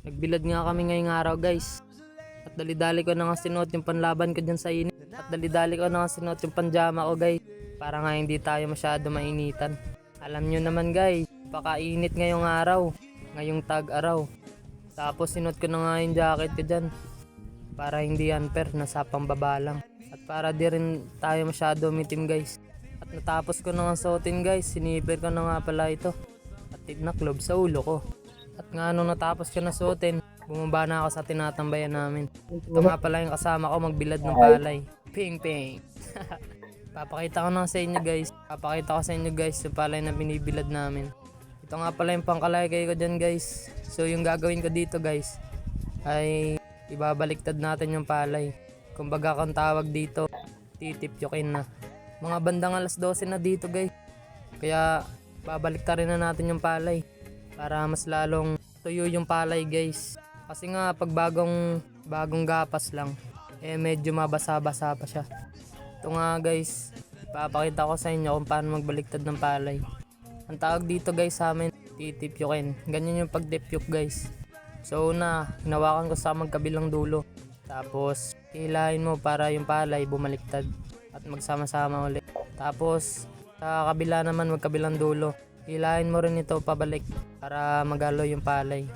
Nagbilad nga kami ngayong araw guys. At dali-dali ko na nga sinuot yung panlaban ko dyan sa init. At dali-dali ko na nga sinuot yung panjama ko guys. Para nga hindi tayo masyado mainitan. Alam nyo naman guys, pakainit ngayong araw. Ngayong tag-araw. Tapos sinuot ko na nga yung jacket ko dyan. Para hindi unfair, nasa pambaba lang. At para di rin tayo masyado umitim guys. At natapos ko na nga suotin guys, sinipir ko na nga pala ito. At tinaklob sa ulo ko. At nga nung natapos ko na suotin, bumaba na ako sa tinatambayan namin. Ito nga pala yung kasama ko magbilad ng palay. Ping ping. Papakita ko na sa inyo guys. Papakita ko sa inyo guys yung palay na binibilad namin. Ito nga pala yung pangkalagay ko dyan guys. So yung gagawin ko dito guys ay ibabaliktad natin yung palay. Kumbaga kung tawag dito, titipyokin na. Mga bandang alas 12 na dito guys. Kaya babaliktarin na natin yung palay. Para mas lalong tuyo yung palay guys. Kasi nga pag bagong gapas lang, medyo mabasa-basa pa siya. Ito nga guys, ipapakita ko sa inyo kung paano magbaliktad ng palay. Ang tawag dito guys sa amin, titipyokin. Ganyan yung pagtipyok guys. So una, hinawakan ko sa magkabilang dulo. Tapos hilahin mo para yung palay bumaliktad at magsama-sama ulit. Tapos sa kabila naman magkabilang dulo, hilahin mo rin ito pabalik para magalo yung palay.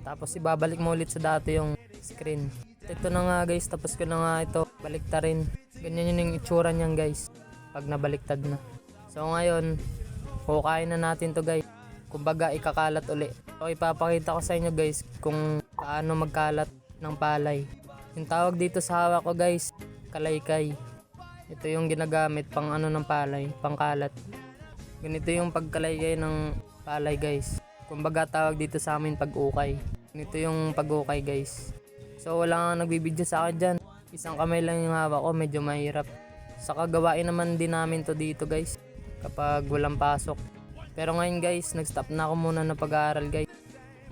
Tapos ibabalik mo ulit sa dati yung screen. Ito na nga guys, tapos ko na nga ito baliktarin. Ganyan yun yung itsura niyan guys pag nabaliktad na. So ngayon, hukayin na natin to guys. Kumbaga ikakalat uli. So ipapakita ko sa inyo guys kung paano magkalat ng palay. Yung tawag dito sa hawak ko guys, kalaykay. Ito yung ginagamit pang ano ng palay, pangkalat. Ganito yung pagkalaykay ng palay guys. Kumbaga tawag dito sa amin pag-ukay. Ganito yung pag-ukay guys. So wala nga nagbibideo sa akin dyan. Isang kamay lang yung hawak ko, medyo mahirap. Sa kagawain naman din namin to dito guys kapag walang pasok. Pero ngayon guys, nag-stop na ako muna ng pag-aaral guys.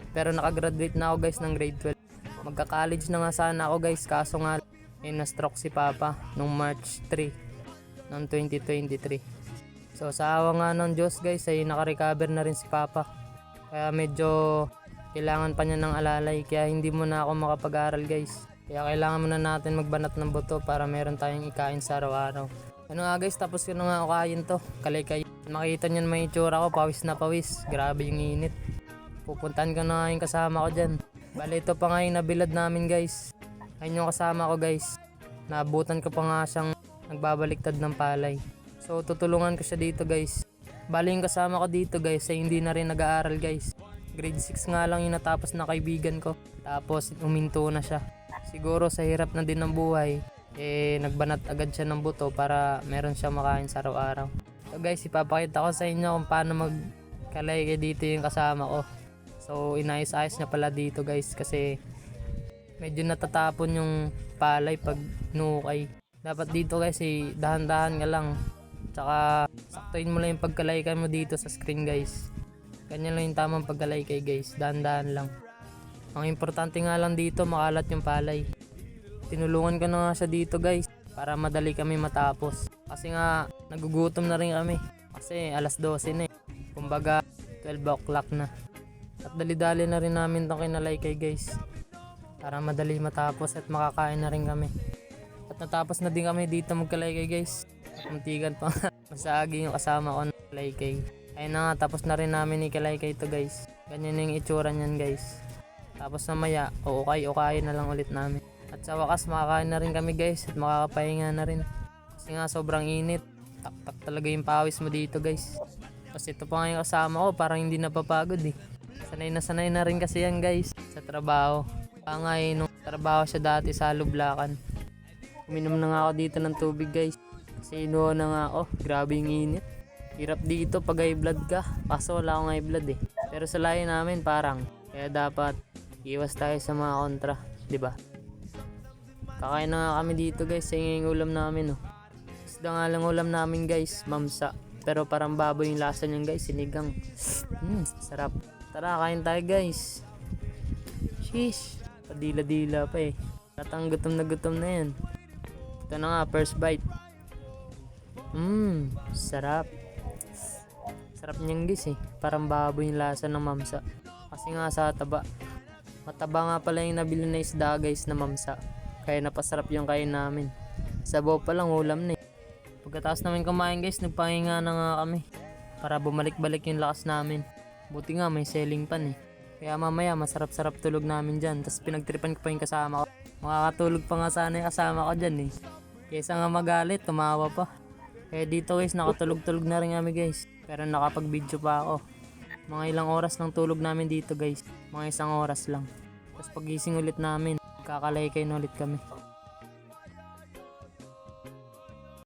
Pero nakagraduate na ako guys ng grade 12. Magka-college na nga sana ako guys, kaso nga na-stroke si Papa nung March 3 ng 2023. So sa awa nga ng Diyos guys ay naka-recover na rin si Papa. Kaya medyo kailangan pa niya ng alalay, kaya hindi mo na ako makapag-aral guys. Kaya kailangan muna natin magbanat ng buto para meron tayong ikain sa araw-araw. Ano nga guys, tapos ko na nga ukayin to, kalaykay. Makita niyo may itsura ko, pawis na pawis. Grabe yung init. Pupuntahan ko na nga yung kasama ko dyan. Bale ito pa nga yung nabilad namin guys. Ayun yung kasama ko guys. Naabutan ko pa nga siyang nagbabaliktad ng palay. So tutulungan ko siya dito guys. Bale yung kasama ko dito guys ay hindi na rin nag-aaral guys. Grade 6 nga lang yung natapos na kaibigan ko. Tapos uminto na siya. Siguro sa hirap na din ng buhay, nagbanat agad siya ng buto para meron siya makain sa araw-araw. So guys, ipapakita ko sa inyo kung paano magkalaykay dito yung kasama ko. So inayos-ayos niya pala dito guys kasi medyo natatapon yung palay pag nukay. Dapat dito guys dahan-dahan ka lang. Tsaka saktuin mo lang yung pagkalaykay mo dito sa screen guys. Ganyan lang yung tamang pagkalaykay guys, dahan-dahan lang. Ang importante nga lang dito makalat yung palay. Tinulungan ko na nga siya dito guys para madali kami matapos. Kasi nga nagugutom na rin kami. Kasi alas 12 na kumbaga 12 o'clock na. At dali-dali na rin namin itong kinalaykay guys. Para madali matapos at makakain na rin kami. At natapos na din kami dito magkalaykay guys. At muntikan pa masagi yung kasama ko ng kalaykay. Ayun na nga, tapos na rin namin ikalaykay ito guys. Ganyan yung itsura niyan guys. Tapos namaya, uukay na lang ulit namin. At sa wakas makakain na rin kami guys at makakapahinga na rin. Kasi nga sobrang init. Tak-tak talaga yung pawis mo dito guys. Kasi ito pa nga yung kasama ko, parang hindi napapagod eh. Sanay na rin kasi yan guys sa trabaho. Pangay nung trabaho siya dati sa Lublacan. Uminom na nga ako dito ng tubig guys. Kasi inuha na nga ako, grabe yung init. Hirap dito pag high blood ka, kaso wala akong high blood eh. Pero sa lahi namin parang, kaya dapat iwas tayo sa mga kontra, di ba? Kakain na nga kami dito guys, sa yung ulam namin oh. Isda nga lang ulam namin guys, mamsa. Pero parang baboy yung lasa niyan guys, sinigang. Sarap. Tara, kain tayo guys. Sheesh, padila-dila pa eh. Tatang gutom na yan. Ito na nga, first bite. Sarap. Sarap niyang guys eh. Parang baboy yung lasa ng mamsa. Kasi nga sa taba. Mataba nga pala yung nabili na isda guys na mamsa. Kaya napasarap yung kain namin. Sabaw pa lang ulam na eh. Pagkatapos namin kumain guys, nagpahinga na nga kami. Para bumalik-balik yung lakas namin. Buti nga may ceiling fan eh. Kaya mamaya masarap-sarap tulog namin dyan. Tapos pinagtripan ko pa yung kasama ko. Makakatulog pa nga sana yung kasama ko dyan eh. Kaysa nga magalit, tumawa pa. Kaya dito guys, nakatulog-tulog na rin kami guys. Pero nakapag-video pa ako. Mga ilang oras lang tulog namin dito guys. Mga 1 oras lang. Tapos pagising ulit namin, kakalaykay na ulit kami.